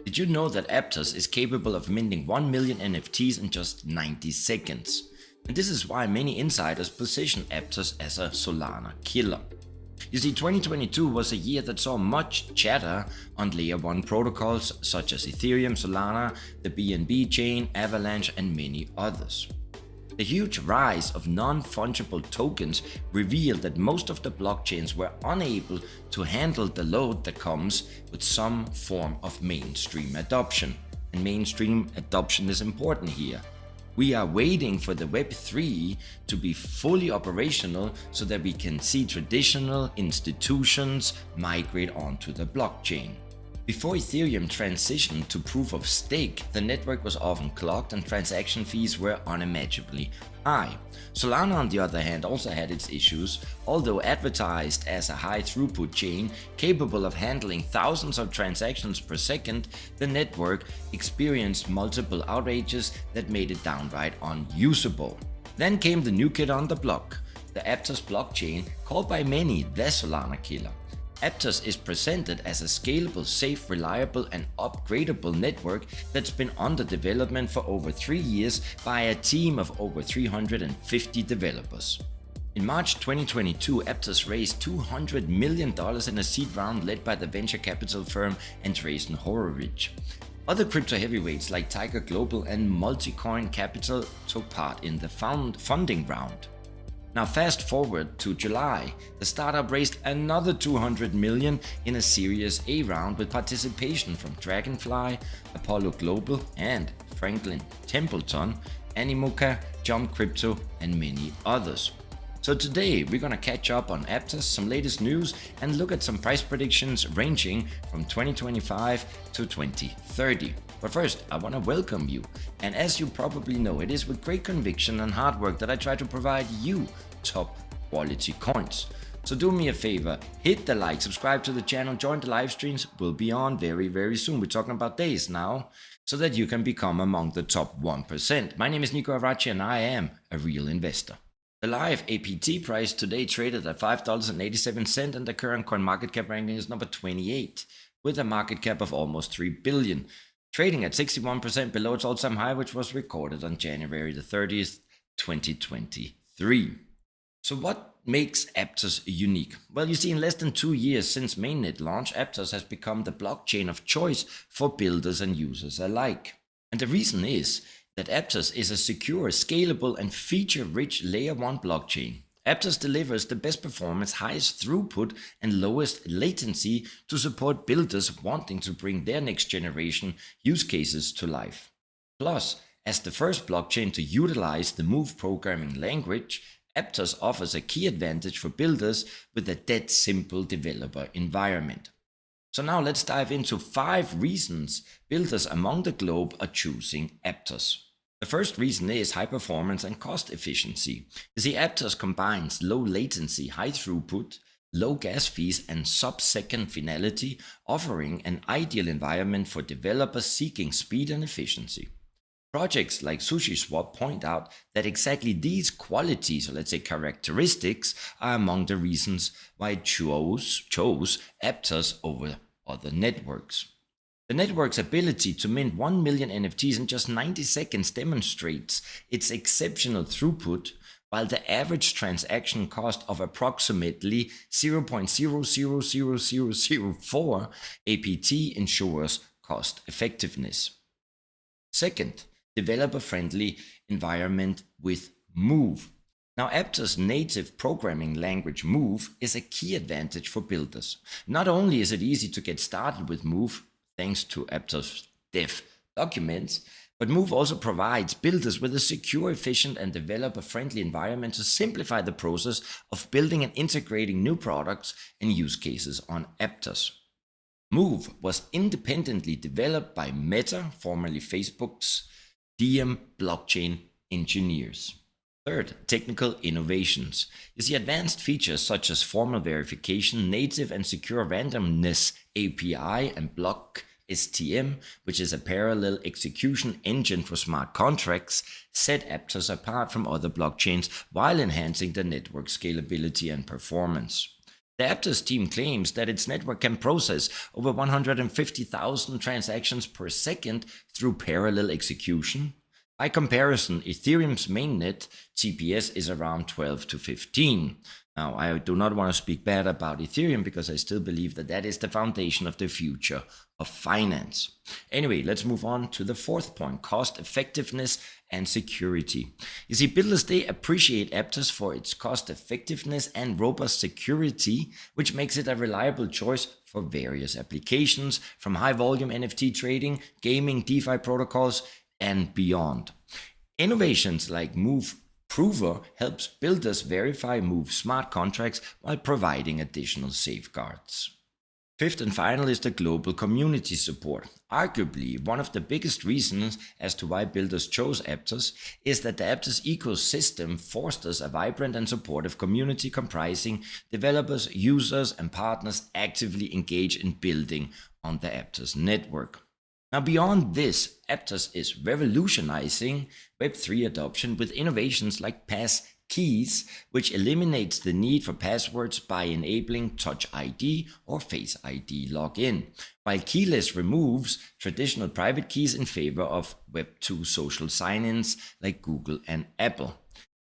Did you know that Aptos is capable of minting 1 million NFTs in just 90 seconds? And this is why many insiders position Aptos as a Solana killer. You see, 2022 was a year that saw much chatter on layer 1 protocols such as Ethereum, Solana, the BNB chain, Avalanche, and many others. The huge rise of non-fungible tokens revealed that most of the blockchains were unable to handle the load that comes with some form of mainstream adoption. And mainstream adoption is important here. We are waiting for the Web3 to be fully operational so that we can see traditional institutions migrate onto the blockchain. Before Ethereum transitioned to proof of stake, the network was often clogged and transaction fees were unimaginably high. Solana, on the other hand, also had its issues. Although advertised as a high throughput chain capable of handling thousands of transactions per second, the network experienced multiple outages that made it downright unusable. Then came the new kid on the block, the Aptos blockchain, called by many the Solana Killer. Aptos is presented as a scalable, safe, reliable, and upgradable network that's been under development for over 3 years by a team of over 350 developers. In March 2022, Aptos raised $200 million in a seed round led by the venture capital firm Andreessen Horowitz. Other crypto heavyweights like Tiger Global and Multicoin Capital took part in the funding round. Now fast forward to July, the startup raised another $200 million in a Series A round with participation from Dragonfly, Apollo Global, and Franklin Templeton, Animoca, Jump Crypto, and many others. So today we're gonna catch up on Aptos, some latest news, and look at some price predictions ranging from 2025 to 2030. But first, I want to welcome you, and as you probably know, it is with great conviction and hard work that I try to provide you top quality coins. So do me a favor, hit the like, subscribe to the channel, join the live streams. We'll be on very soon. We're talking about days now, so that you can become among the top 1%. My name is Nico Avraci and I am a real investor. The live APT price today traded at $5.87 and the current coin market cap ranking is number 28 with a market cap of almost 3 billion. Trading at 61% below its all-time high, which was recorded on January the 30th, 2023. So what makes Aptos unique? Well, you see, in less than 2 years since mainnet launch, Aptos has become the blockchain of choice for builders and users alike. And the reason is that Aptos is a secure, scalable, and feature-rich layer 1 blockchain. Aptos delivers the best performance, highest throughput, and lowest latency to support builders wanting to bring their next generation use cases to life. Plus, as the first blockchain to utilize the Move programming language, Aptos offers a key advantage for builders with a dead simple developer environment. So now let's dive into 5 reasons builders among the globe are choosing Aptos. The first reason is high performance and cost efficiency. You see, Aptos combines low latency, high throughput, low gas fees, and sub-second finality, offering an ideal environment for developers seeking speed and efficiency. Projects like SushiSwap point out that exactly these qualities, or let's say characteristics, are among the reasons why it chose Aptos over other networks. The network's ability to mint 1 million NFTs in just 90 seconds demonstrates its exceptional throughput, while the average transaction cost of approximately 0.000004 APT ensures cost effectiveness. Second, developer-friendly environment with Move. Now, Aptos' native programming language Move is a key advantage for builders. Not only is it easy to get started with Move, thanks to Aptos dev documents, but Move also provides builders with a secure, efficient, and developer-friendly environment to simplify the process of building and integrating new products and use cases on Aptos. Move was independently developed by Meta, formerly Facebook's DM blockchain engineers. Third, technical innovations. You see, advanced features such as formal verification, native and secure randomness API, and block STM, which is a parallel execution engine for smart contracts, set Aptos apart from other blockchains while enhancing the network scalability and performance. The Aptos team claims that its network can process over 150,000 transactions per second through parallel execution. By comparison, Ethereum's mainnet TPS is around 12 to 15. Now, I do not want to speak bad about Ethereum because I still believe that that is the foundation of the future of finance. Anyway, let's move on to the fourth point: cost effectiveness and security. You see, builders, they appreciate Aptos for its cost effectiveness and robust security, which makes it a reliable choice for various applications, from high volume NFT trading, gaming, DeFi protocols, and beyond. Innovations like Move Prover helps builders verify Move smart contracts while providing additional safeguards. Fifth and final is the global community support. Arguably, one of the biggest reasons as to why builders chose Aptos is that the Aptos ecosystem fosters a vibrant and supportive community comprising developers, users, and partners actively engaged in building on the Aptos network. Now, beyond this, Aptos is revolutionizing Web3 adoption with innovations like Pass Keys, which eliminates the need for passwords by enabling Touch ID or Face ID login, while Keyless removes traditional private keys in favor of Web2 social sign-ins like Google and Apple.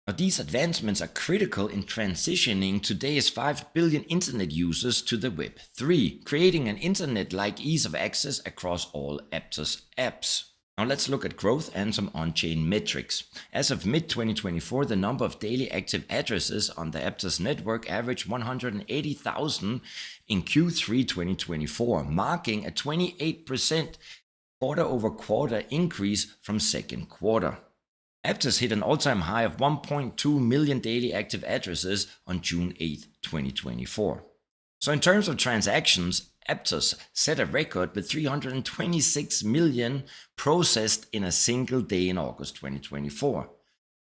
Now, these advancements are critical in transitioning today's 5 billion internet users to the Web3, creating an internet-like ease of access across all Aptos apps. Now let's look at growth and some on-chain metrics. As of mid-2024, the number of daily active addresses on the Aptos network averaged 180,000 in Q3 2024, marking a 28% quarter-over-quarter increase from second quarter. Aptos hit an all-time high of 1.2 million daily active addresses on June 8, 2024. So in terms of transactions, Aptos set a record with 326 million processed in a single day in August 2024,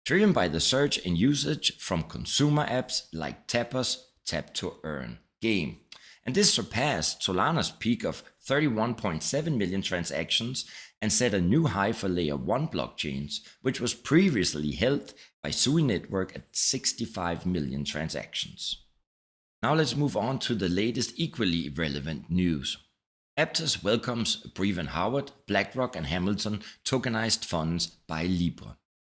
driven by the surge in usage from consumer apps like Tappers, Tap to Earn game. And this surpassed Solana's peak of 31.7 million transactions and set a new high for Layer 1 blockchains, which was previously held by Sui Network at 65 million transactions. Now let's move on to the latest equally relevant news. Aptos welcomes Brevan Howard, BlackRock, and Hamilton tokenized funds by Libra.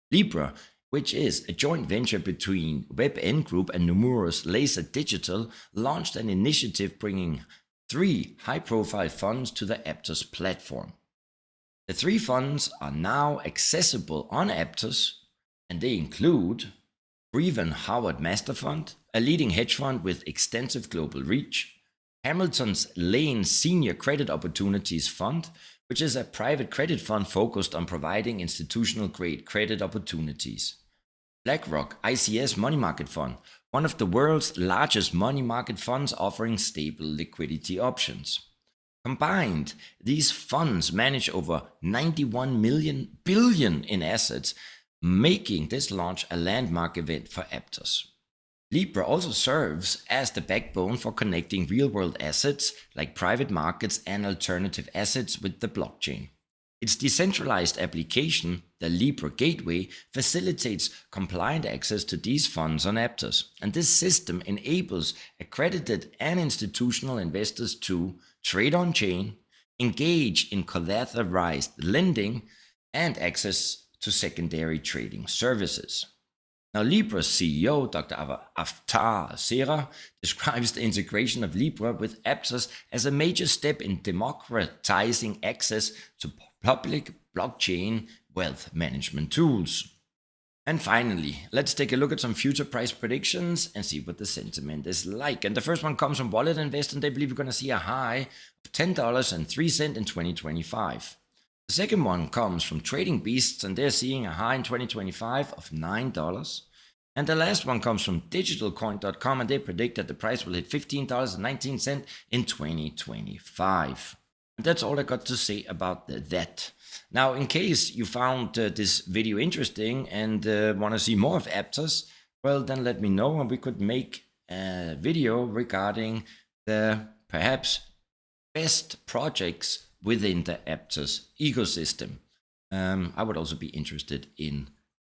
Libra, which is a joint venture between WebN Group and Nomura's Laser Digital, launched an initiative bringing 3 high-profile funds to the Aptos platform. The 3 funds are now accessible on Aptos, and they include Brevan Howard Master Fund, a leading hedge fund with extensive global reach; Hamilton's Lane Senior Credit Opportunities Fund, which is a private credit fund focused on providing institutional-grade credit opportunities; BlackRock ICS Money Market Fund, one of the world's largest money market funds offering stable liquidity options. Combined, these funds manage over 91 billion in assets, making this launch a landmark event for Aptos. Libra also serves as the backbone for connecting real-world assets like private markets and alternative assets with the blockchain. Its decentralized application, the Libra Gateway, facilitates compliant access to these funds on Aptos, and this system enables accredited and institutional investors to trade on-chain, engage in collateralized lending, and access to secondary trading services. Now, Libra's CEO, Dr. Avatar describes the integration of Libra with Aptos as a major step in democratizing access to public blockchain wealth management tools. And finally, let's take a look at some future price predictions and see what the sentiment is like. And the first one comes from Wallet Invest, and they believe we're going to see a high of $10.03 in 2025. The second one comes from Trading Beasts, and they're seeing a high in 2025 of $9. And the last one comes from digitalcoin.com, and they predict that the price will hit $15.19 in 2025. And that's all I got to say about that. Now, in case you found this video interesting and want to see more of Aptos, well, then let me know and we could make a video regarding the perhaps best projects within the Aptos ecosystem. I would also be interested in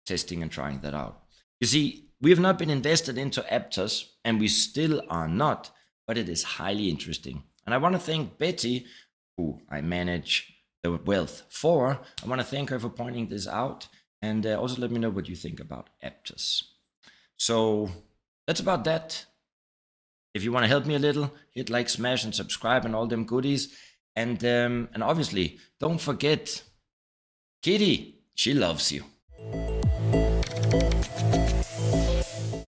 testing and trying that out. You see, We have not been invested into Aptos, and we still are not, but it is highly interesting. And I want to thank Betty, who I manage the wealth for. I want to thank her for pointing this out, and also let me know what you think about Aptos. So that's about that. If you want to help me a little, hit like, smash, and subscribe, and all them goodies. And obviously, don't forget, Kitty, she loves you.